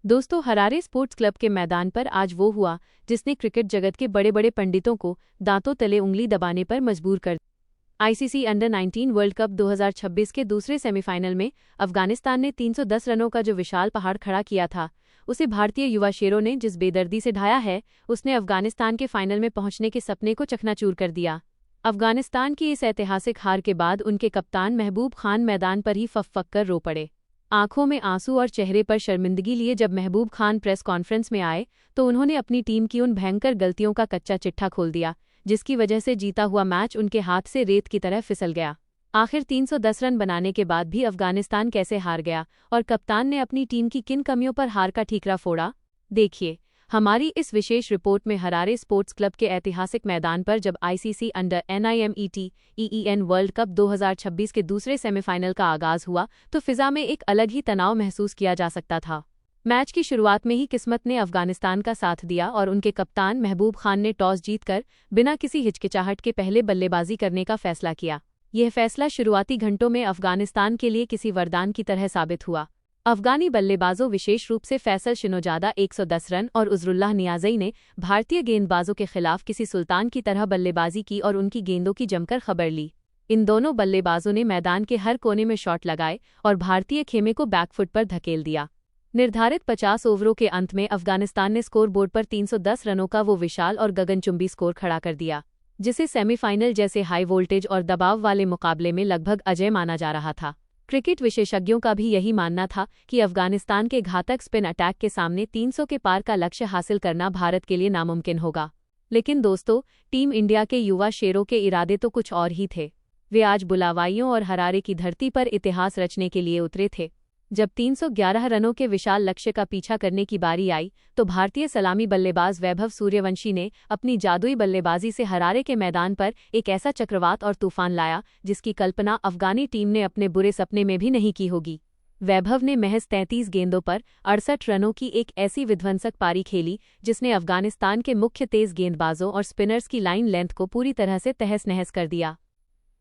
दोस्तों, Harare sports club के मैदान पर आज वो हुआ जिसने क्रिकेट जगत के बड़े बड़े पंडितों को दांतों तले उंगली दबाने पर मजबूर कर दिया। आईसीसी अंडर 19 वर्ल्ड कप 2026 के दूसरे सेमीफाइनल में अफगानिस्तान ने 310 रनों का जो विशाल पहाड़ खड़ा किया था, उसे भारतीय युवा शेरों ने जिस बेदर्दी से ढाया है, उसने अफगानिस्तान के फाइनल में पहुंचने के सपने को चकनाचूर कर दिया। अफगानिस्तान की इस ऐतिहासिक हार के बाद उनके कप्तान महबूब खान मैदान पर ही फक कर रो पड़े। आंखों में आंसू और चेहरे पर शर्मिंदगी लिए जब महबूब खान प्रेस कॉन्फ्रेंस में आए तो उन्होंने अपनी टीम की उन भयंकर गलतियों का कच्चा चिट्ठा खोल दिया जिसकी वजह से जीता हुआ मैच उनके हाथ से रेत की तरह फिसल गया। आखिर 310 रन बनाने के बाद भी अफगानिस्तान कैसे हार गया और कप्तान ने अपनी टीम की किन कमियों पर हार का ठीकरा फोड़ा, देखिए हमारी इस विशेष रिपोर्ट में। हरारे स्पोर्ट्स क्लब के ऐतिहासिक मैदान पर जब ICC under NIMET world cup 2026 के दूसरे सेमीफाइनल का आगाज हुआ तो फिजा में एक अलग ही तनाव महसूस किया जा सकता था। मैच की शुरुआत में ही किस्मत ने अफगानिस्तान का साथ दिया और उनके कप्तान महबूब खान ने टॉस जीतकर बिना किसी हिचकिचाहट के पहले बल्लेबाजी करने का फैसला किया। यह फैसला शुरुआती घंटों में अफगानिस्तान के लिए किसी वरदान की तरह साबित हुआ। अफगानी बल्लेबाजों विशेष रूप से फैसल शिनोजादा 110 रन और उजरुल्लाह नियाज़ी ने भारतीय गेंदबाजों के खिलाफ किसी सुल्तान की तरह बल्लेबाजी की और उनकी गेंदों की जमकर खबर ली। इन दोनों बल्लेबाजों ने मैदान के हर कोने में शॉट लगाए और भारतीय खेमे को बैकफुट पर धकेल दिया। निर्धारित 50 ओवरों के अंत में अफगानिस्तान ने स्कोरबोर्ड पर 310 रनों का वो विशाल और गगनचुंबी स्कोर खड़ा कर दिया, जिसे सेमीफाइनल जैसे हाई वोल्टेज और दबाव वाले मुकाबले में लगभग अजेय माना जा रहा था। क्रिकेट विशेषज्ञों का भी यही मानना था कि अफगानिस्तान के घातक स्पिन अटैक के सामने 300 के पार का लक्ष्य हासिल करना भारत के लिए नामुमकिन होगा। लेकिन दोस्तों, टीम इंडिया के युवा शेरों के इरादे तो कुछ और ही थे। वे आज बुलावाइयों और हरारे की धरती पर इतिहास रचने के लिए उतरे थे। जब 311 रनों के विशाल लक्ष्य का पीछा करने की बारी आई तो भारतीय सलामी बल्लेबाज वैभव सूर्यवंशी ने अपनी जादुई बल्लेबाजी से हरारे के मैदान पर एक ऐसा चक्रवात और तूफान लाया जिसकी कल्पना अफगानी टीम ने अपने बुरे सपने में भी नहीं की होगी। वैभव ने महज 33 गेंदों पर 68 रनों की एक ऐसी विध्वंसक पारी खेली जिसने अफगानिस्तान के मुख्य तेज गेंदबाजों और स्पिनर्स की लाइन लेंथ को पूरी तरह से तहस नहस कर दिया।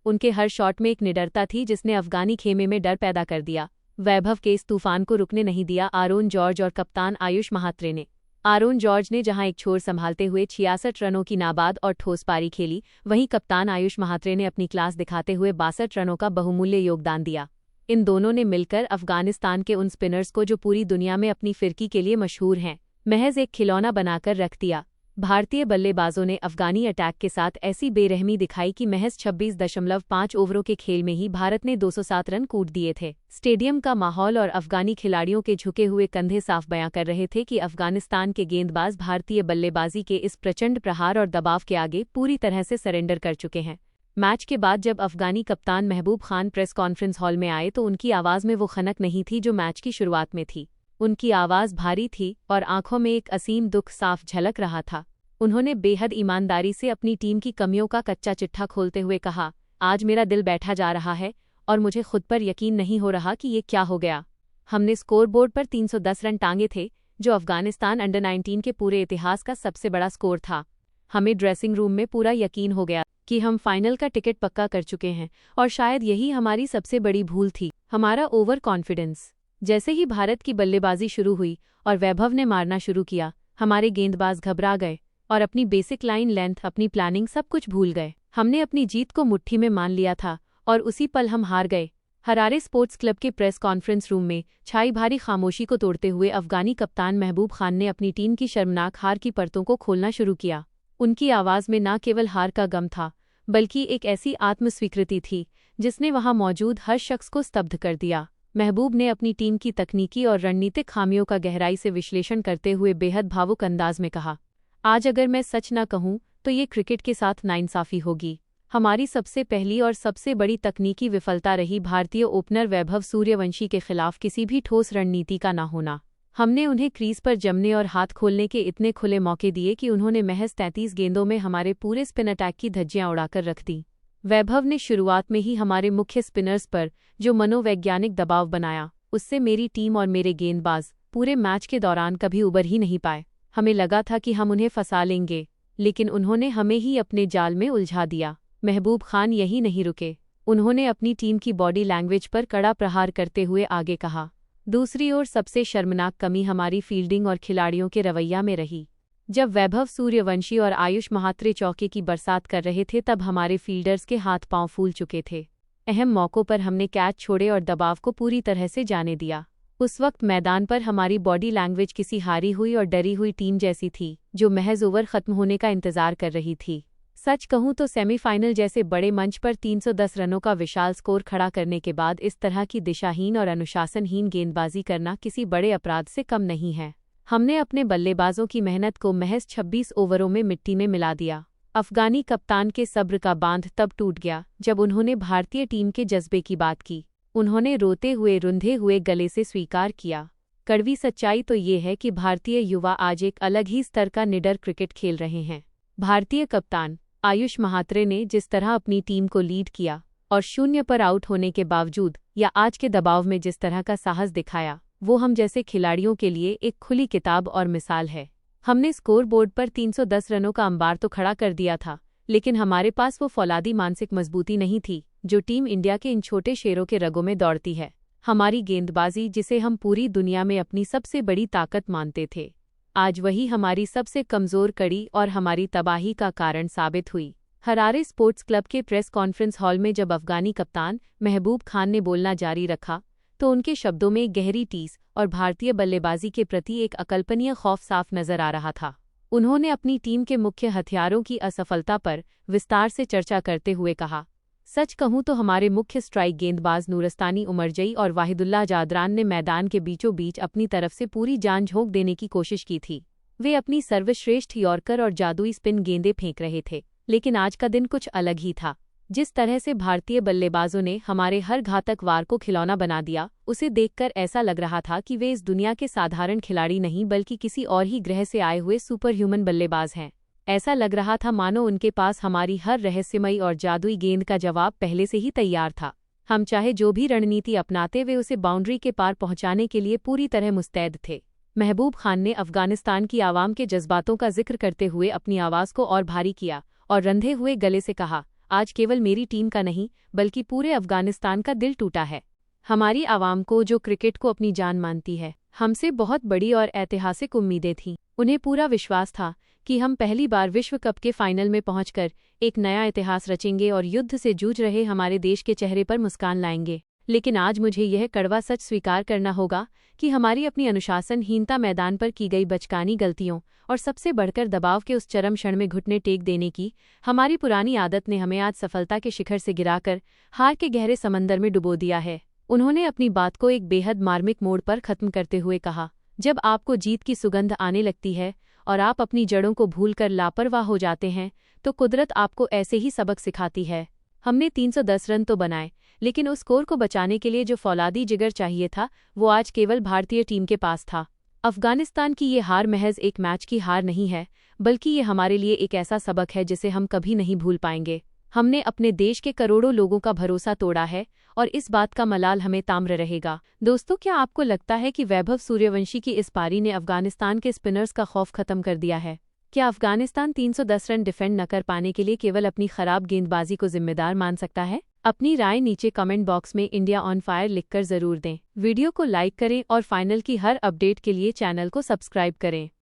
उनके हर शॉट में एक निडरता थी जिसने अफगानी खेमे में डर पैदा कर दिया। वैभव के इस तूफान को रुकने नहीं दिया आरोन जॉर्ज और कप्तान आयुष महात्रे ने। आरोन जॉर्ज ने जहां एक छोर संभालते हुए 66 रनों की नाबाद और ठोस पारी खेली, वहीं कप्तान आयुष महात्रे ने अपनी क्लास दिखाते हुए 62 रनों का बहुमूल्य योगदान दिया। इन दोनों ने मिलकर अफगानिस्तान के उन स्पिनर्स को जो पूरी दुनिया में अपनी फिरकी के लिए मशहूर हैं, महज एक खिलौना बनाकर रख दिया। भारतीय बल्लेबाजों ने अफगानी अटैक के साथ ऐसी बेरहमी दिखाई कि महज 26.5 ओवरों के खेल में ही भारत ने 207 रन कूट दिए थे। स्टेडियम का माहौल और अफगानी खिलाड़ियों के झुके हुए कंधे साफ बयां कर रहे थे कि अफगानिस्तान के गेंदबाज भारतीय बल्लेबाजी के इस प्रचंड प्रहार और दबाव के आगे पूरी तरह से सरेंडर कर चुके हैं। मैच के बाद जब अफगानी कप्तान Mehboob Khan press conference hall में आए तो उनकी आवाज़ में वो खनक नहीं थी जो मैच की शुरुआत में थी। उनकी आवाज़ भारी थी और आंखों में एक असीम दुख साफ झलक रहा था। उन्होंने बेहद ईमानदारी से अपनी टीम की कमियों का कच्चा चिट्ठा खोलते हुए कहा, आज मेरा दिल बैठा जा रहा है और मुझे खुद पर यकीन नहीं हो रहा कि ये क्या हो गया। हमने स्कोरबोर्ड पर 310 रन टांगे थे, जो अफगानिस्तान अंडर 19 के पूरे इतिहास का सबसे बड़ा स्कोर था। हमें ड्रेसिंग रूम में पूरा यकीन हो गया कि हम फाइनल का टिकट पक्का कर चुके हैं और शायद यही हमारी सबसे बड़ी भूल थी, हमारा ओवर कॉन्फिडेंस। जैसे ही भारत की बल्लेबाजी शुरू हुई और वैभव ने मारना शुरू किया, हमारे गेंदबाज घबरा गए और अपनी बेसिक लाइन लेंथ, अपनी प्लानिंग सब कुछ भूल गए। हमने अपनी जीत को मुट्ठी में मान लिया था और उसी पल हम हार गए। हरारे स्पोर्ट्स क्लब के प्रेस कॉन्फ्रेंस रूम में छाई भारी खामोशी को तोड़ते हुए अफगानी कप्तान महबूब खान ने अपनी टीम की शर्मनाक हार की परतों को खोलना शुरू किया। उनकी आवाज़ में न केवल हार का गम था, बल्कि एक ऐसी आत्मस्वीकृति थी जिसने वहां मौजूद हर शख्स को स्तब्ध कर दिया। महबूब ने अपनी टीम की तकनीकी और रणनीतिक खामियों का गहराई से विश्लेषण करते हुए बेहद भावुक अंदाज में कहा, आज अगर मैं सच न कहूं तो ये क्रिकेट के साथ नाइंसाफी होगी। हमारी सबसे पहली और सबसे बड़ी तकनीकी विफलता रही भारतीय ओपनर वैभव सूर्यवंशी के खिलाफ किसी भी ठोस रणनीति का न होना। हमने उन्हें क्रीज पर जमने और हाथ खोलने के इतने खुले मौके दिए कि उन्होंने महज 33 गेंदों में हमारे पूरे स्पिन अटैक की धज्जियां उड़ाकर रख दी। वैभव ने शुरुआत में ही हमारे मुख्य स्पिनर्स पर जो मनोवैज्ञानिक दबाव बनाया, उससे मेरी टीम और मेरे गेंदबाज पूरे मैच के दौरान कभी उबर ही नहीं पाए। हमें लगा था कि हम उन्हें फंसा लेंगे, लेकिन उन्होंने हमें ही अपने जाल में उलझा दिया। महबूब खान यही नहीं रुके, उन्होंने अपनी टीम की बॉडी लैंग्वेज पर कड़ा प्रहार करते हुए आगे कहा, दूसरी ओर सबसे शर्मनाक कमी हमारी फील्डिंग और खिलाड़ियों के रवैया में रही। जब वैभव सूर्यवंशी और आयुष महात्रे चौके की बरसात कर रहे थे तब हमारे फील्डर्स के हाथ पांव फूल चुके थे। अहम मौकों पर हमने कैच छोड़े और दबाव को पूरी तरह से जाने दिया। उस वक्त मैदान पर हमारी बॉडी लैंग्वेज किसी हारी हुई और डरी हुई टीम जैसी थी, जो महज ओवर खत्म होने का इंतजार कर रही थी। सच कहूं तो सेमीफाइनल जैसे बड़े मंच पर 310 रनों का विशाल स्कोर खड़ा करने के बाद इस तरह की दिशाहीन और अनुशासनहीन गेंदबाजी करना किसी बड़े अपराध से कम नहीं है। हमने अपने बल्लेबाजों की मेहनत को महज 26 ओवरों में मिट्टी में मिला दिया। अफगानी कप्तान के सब्र का बांध तब टूट गया जब उन्होंने भारतीय टीम के जज्बे की बात की। उन्होंने रोते हुए रुंधे हुए गले से स्वीकार किया। कड़वी सच्चाई तो ये है कि भारतीय युवा आज एक अलग ही स्तर का निडर क्रिकेट खेल रहे हैं। भारतीय कप्तान आयुष महात्रे ने जिस तरह अपनी टीम को लीड किया और 0 पर आउट होने के बावजूद या आज के दबाव में जिस तरह का साहस दिखाया, वो हम जैसे खिलाड़ियों के लिए एक खुली किताब और मिसाल है। हमने स्कोर बोर्ड पर 310 रनों का अंबार तो खड़ा कर दिया था, लेकिन हमारे पास वो फौलादी मानसिक मजबूती नहीं थी जो टीम इंडिया के इन छोटे शेरों के रगों में दौड़ती है। हमारी गेंदबाजी, जिसे हम पूरी दुनिया में अपनी सबसे बड़ी ताकत मानते थे, आज वही हमारी सबसे कमजोर कड़ी और हमारी तबाही का कारण साबित हुई। हरारे स्पोर्ट्स क्लब के प्रेस कॉन्फ्रेंस हॉल में जब अफगानी कप्तान महबूब खान ने बोलना जारी रखा तो उनके शब्दों में एक गहरी टीस और भारतीय बल्लेबाजी के प्रति एक अकल्पनीय खौफ साफ नजर आ रहा था। उन्होंने अपनी टीम के मुख्य हथियारों की असफलता पर विस्तार से चर्चा करते हुए कहा, सच कहूं तो हमारे मुख्य स्ट्राइक गेंदबाज नूरस्तानी उमरजई और वाहिदुल्लाह जादरान ने मैदान के बीचों बीच अपनी तरफ से पूरी जान झोंक देने की कोशिश की थी। वे अपनी सर्वश्रेष्ठ यॉर्कर और जादुई स्पिन गेंदें फेंक रहे थे, लेकिन आज का दिन कुछ अलग ही था। जिस तरह से भारतीय बल्लेबाजों ने हमारे हर घातक वार को खिलौना बना दिया, उसे देखकर ऐसा लग रहा था कि वे इस दुनिया के साधारण खिलाड़ी नहीं बल्कि किसी और ही ग्रह से आए हुए सुपर ह्यूमन बल्लेबाज हैं। ऐसा लग रहा था मानो उनके पास हमारी हर रहस्यमयी और जादुई गेंद का जवाब पहले से ही तैयार था। हम चाहे जो भी रणनीति अपनाते वे उसे बाउंड्री के पार पहुंचाने के लिए पूरी तरह मुस्तैद थे। महबूब खान ने अफगानिस्तान की आवाम के जज्बातों का जिक्र करते हुए अपनी आवाज़ को और भारी किया और रंधे हुए गले से कहा, आज केवल मेरी टीम का नहीं बल्कि पूरे अफगानिस्तान का दिल टूटा है। हमारी आवाम को, जो क्रिकेट को अपनी जान मानती है, हमसे बहुत बड़ी और ऐतिहासिक उम्मीदें थीं। उन्हें पूरा विश्वास था कि हम पहली बार विश्व कप के फाइनल में पहुंचकर एक नया इतिहास रचेंगे और युद्ध से जूझ रहे हमारे देश के चेहरे पर मुस्कान लाएंगे। लेकिन आज मुझे यह कड़वा सच स्वीकार करना होगा कि हमारी अपनी अनुशासनहीनता, मैदान पर की गई बचकानी गलतियों और सबसे बढ़कर दबाव के उस चरम क्षण में घुटने टेक देने की हमारी पुरानी आदत ने हमें आज सफलता के शिखर से गिराकर हार के गहरे समंदर में डुबो दिया है। उन्होंने अपनी बात को एक बेहद मार्मिक मोड़ पर खत्म करते हुए कहा, जब आपको जीत की सुगंध आने लगती है और आप अपनी जड़ों को भूलकर लापरवाह हो जाते हैं तो कुदरत आपको ऐसे ही सबक सिखाती है। हमने 310 रन तो बनाए, लेकिन उस स्कोर को बचाने के लिए जो फौलादी जिगर चाहिए था वो आज केवल भारतीय टीम के पास था। अफगानिस्तान की ये हार महज एक मैच की हार नहीं है, बल्कि ये हमारे लिए एक ऐसा सबक है जिसे हम कभी नहीं भूल पाएंगे। हमने अपने देश के करोड़ों लोगों का भरोसा तोड़ा है और इस बात का मलाल हमें ताम्र रहेगा। दोस्तों, क्या आपको लगता है कि वैभव सूर्यवंशी की इस पारी ने अफगानिस्तान के स्पिनर्स का खौफ खत्म कर दिया है? क्या अफगानिस्तान 310 रन डिफेंड न कर पाने के लिए केवल अपनी खराब गेंदबाजी को जिम्मेदार मान सकता है? अपनी राय नीचे कमेंट बॉक्स में इंडिया ऑन फायर लिखकर जरूर दें। वीडियो को लाइक करें और फाइनल की हर अपडेट के लिए चैनल को सब्सक्राइब करें।